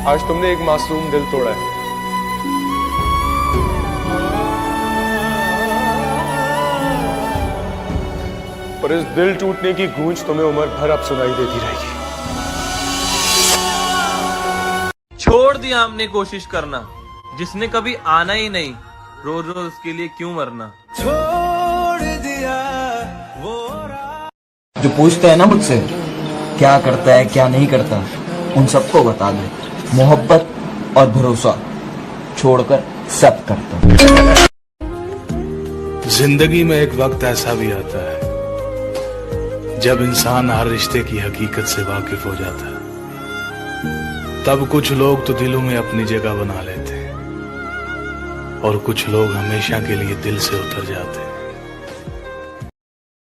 आज तुमने एक मासूम दिल तोड़ा है, पर इस दिल टूटने की गूंज तुम्हें उम्र भर अब सुनाई देती रहेगी। छोड़ दिया हमने कोशिश करना, जिसने कभी आना ही नहीं, रोज रोज उसके लिए क्यों मरना। छोड़ दिया वो जो पूछता है ना मुझसे क्या करता है क्या नहीं करता, उन सबको बता दे मोहब्बत और भरोसा छोड़कर सब करता हूं। जिंदगी में एक वक्त ऐसा भी आता है जब इंसान हर रिश्ते की हकीकत से वाकिफ हो जाता है। तब कुछ लोग तो दिलों में अपनी जगह बना लेते हैं और कुछ लोग हमेशा के लिए दिल से उतर जाते हैं।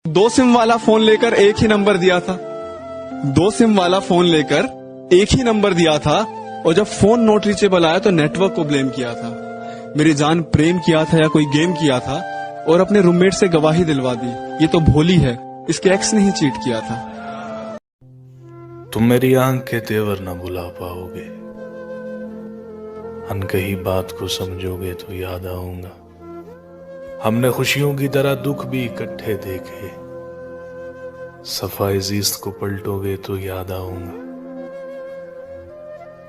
2 सिम वाला फोन लेकर एक ही नंबर दिया था, 2 सिम वाला फोन लेकर एक ही नंबर दिया था, और जब फोन नॉट रीचेबल आया तो नेटवर्क को ब्लेम किया था। मेरी जान प्रेम किया था या कोई गेम किया था और अपने रूममेट से गवाही दिलवा दी। ये तो भोली है, इसके एक्स ने ही चीट किया था। तुम मेरी आंख के तेवर न भुला पाओगे, अनकही बात को समझोगे तो याद आऊंगा। हमने खुशियों की तरह दुख भी इकट्ठे देखे, सफाई जीस्त को पलटोगे तो याद आऊंगा।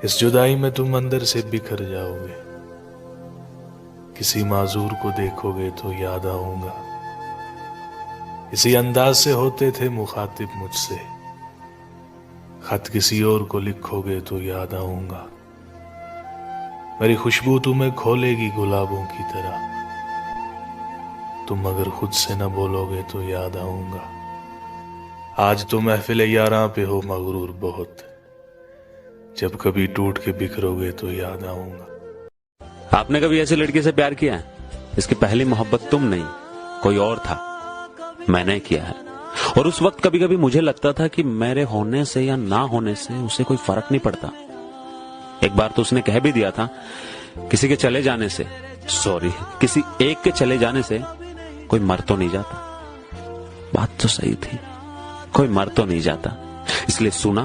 इस जुदाई में तुम अंदर से बिखर जाओगे, किसी माजूर को देखोगे तो याद आऊंगा। इसी अंदाज से होते थे मुखातिब मुझसे, खत किसी और को लिखोगे तो याद आऊंगा। मेरी खुशबू तुम्हें खोलेगी गुलाबों की तरह, तुम अगर खुद से न बोलोगे तो याद आऊंगा। आज तो महफिल यारां पे हो मगरूर बहुत, जब कभी टूट के बिखरोगे तो याद आऊंगा। आपने कभी ऐसी लड़की से प्यार किया है? इसकी पहली मोहब्बत तुम नहीं, कोई और था, मैंने किया है। और उस वक्त कभी कभी मुझे लगता था कि मेरे होने से या ना होने से उसे कोई फर्क नहीं पड़ता। एक बार तो उसने कह भी दिया था, किसी के चले जाने से, सॉरी, किसी एक के चले जाने से कोई मर तो नहीं जाता। बात तो सही थी, कोई मर तो नहीं जाता। इसलिए सुना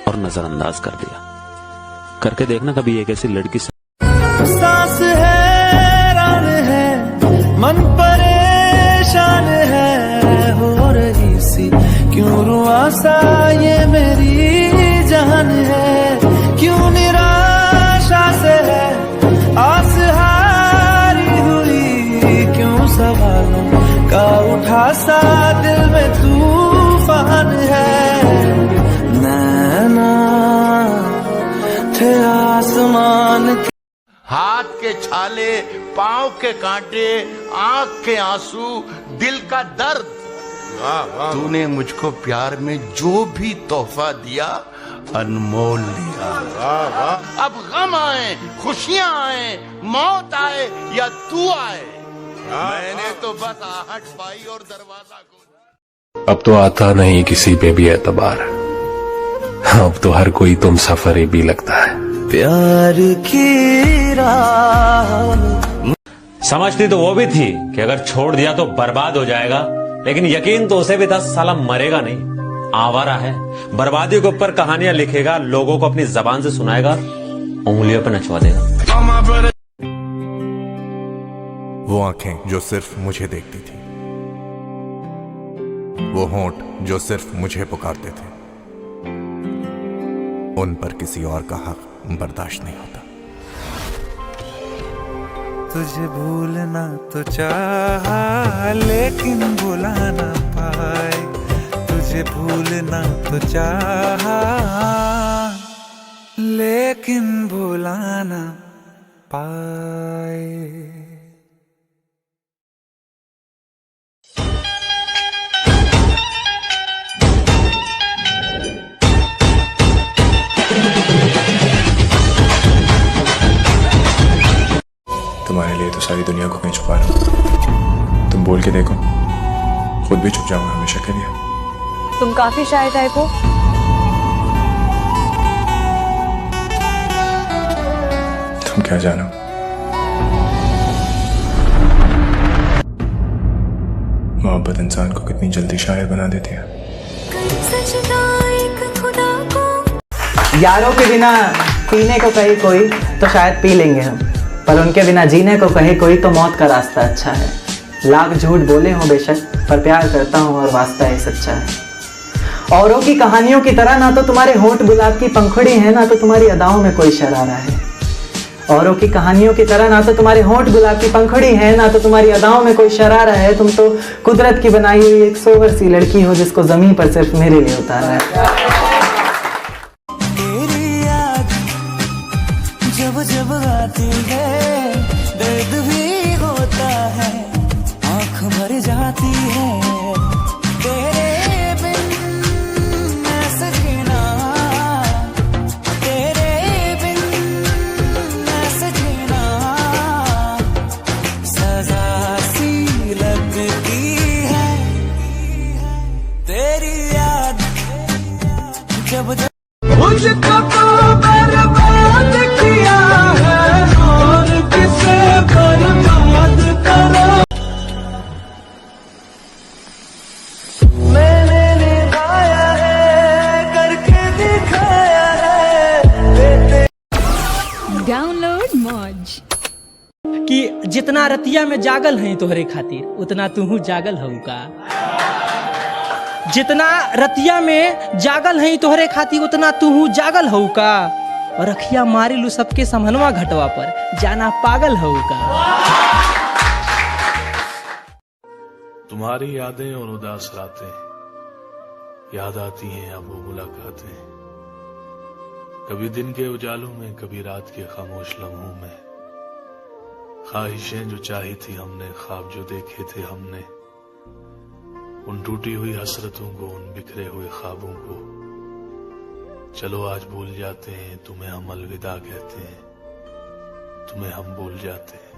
और नजरअंदाज कर दिया। करके देखना कभी एक ऐसी लड़की से। सांस हैरान है, मन परेशान है, हो रही सी क्यों रुआसा ये मेरी जान है। क्यों निराशा से है आस हारी हुई, क्यों सवालों का उठा सा दिल में तूफान है। नैना थे आसमान, हाथ के छाले, पांव के कांटे, आंख के आंसू, दिल का दर्द। तूने मुझको प्यार में जो भी तोहफा दिया अनमोल दिया। अब गम आए, खुशियां आए, मौत आए या तू आए, मैंने तो बस आहट पाई और दरवाजा खोला। अब तो आता नहीं किसी पे भी एतबार, अब तो हर कोई तुम सफरे भी लगता है। प्यार की राह समझती तो वो भी थी कि अगर छोड़ दिया तो बर्बाद हो जाएगा, लेकिन यकीन तो उसे भी था साला मरेगा नहीं, आवारा है, बर्बादी के ऊपर कहानियां लिखेगा, लोगों को अपनी जबान से सुनाएगा, उंगलियों पे नचवा देगा। वो आंखें जो सिर्फ मुझे देखती थी, वो होंठ जो सिर्फ मुझे पुकारते थे, उन पर किसी और का हक बर्दाश्त नहीं होता। तुझे भूलना तो चाहा लेकिन भुला ना पाए, तुझे भूलना तो चाहा लेकिन भुला ना पाए। तुम्हारे लिए तो सारी दुनिया को कहीं छुपा रहा हूं, तुम बोल के देखो, खुद भी छुप जाऊंगा हमेशा के लिए। तुम काफी शाय टाइप हो। तुम क्या जानो, मोहब्बत इंसान को कितनी जल्दी शायर बना देती है। यारों के बिना पीने को कहे कोई तो शायद पी लेंगे हम, पर उनके बिना जीने को कहे कोई तो मौत का रास्ता अच्छा है। लाख झूठ बोले हो बेशक, पर प्यार करता हूँ और वास्ता है सच्चा है। औरों की कहानियों की तरह ना तो तुम्हारे होंठ गुलाब की पंखुड़ी है, ना तो तुम्हारी अदाओं में कोई शरारा है। औरों की कहानियों की तरह ना तो तुम्हारे होंठ गुलाब की पंखुड़ी है, ना तो तुम्हारी अदाओं में कोई शरारा है। तुम तो कुदरत की बनाई हुई एक सोवर सी लड़की हो, जिसको जमीन पर सिर्फ मेरे लिए उतारा है। जब जब आती है दर्द भी होता है, आँख भर जाती है तेरे बिन ऐसे जीना, तेरे बिन ऐसे जीना सजा सी लगती है। तेरी याद जब जब मुझको बर्बाद किया है और किसे बर्बाद करो, मैंने निभाया है करके दिखाया है। डाउनलोड मौज कि जितना रतिया में जागल है तोहरे खातिर उतना तू जागल हऊ का। जितना रतिया में जागल है तोहरे खातिर उतना तू जागल हऊ का। और रखिया मारी लू सबके समहनवा घटवा पर, जाना पागल हऊ का। तुम्हारी यादें और उदास रातें याद आती हैं अब वो मुलाकातें, कभी दिन के उजालों में, कभी रात के खामोश लम्हों में। ख्वाहिशें जो चाही थी हमने, ख्वाब जो देखे थे हमने, उन टूटी हुई हसरतों को, उन बिखरे हुए ख्वाबों को चलो आज भूल जाते हैं। तुम्हें हम अलविदा कहते हैं, तुम्हें हम भूल जाते हैं।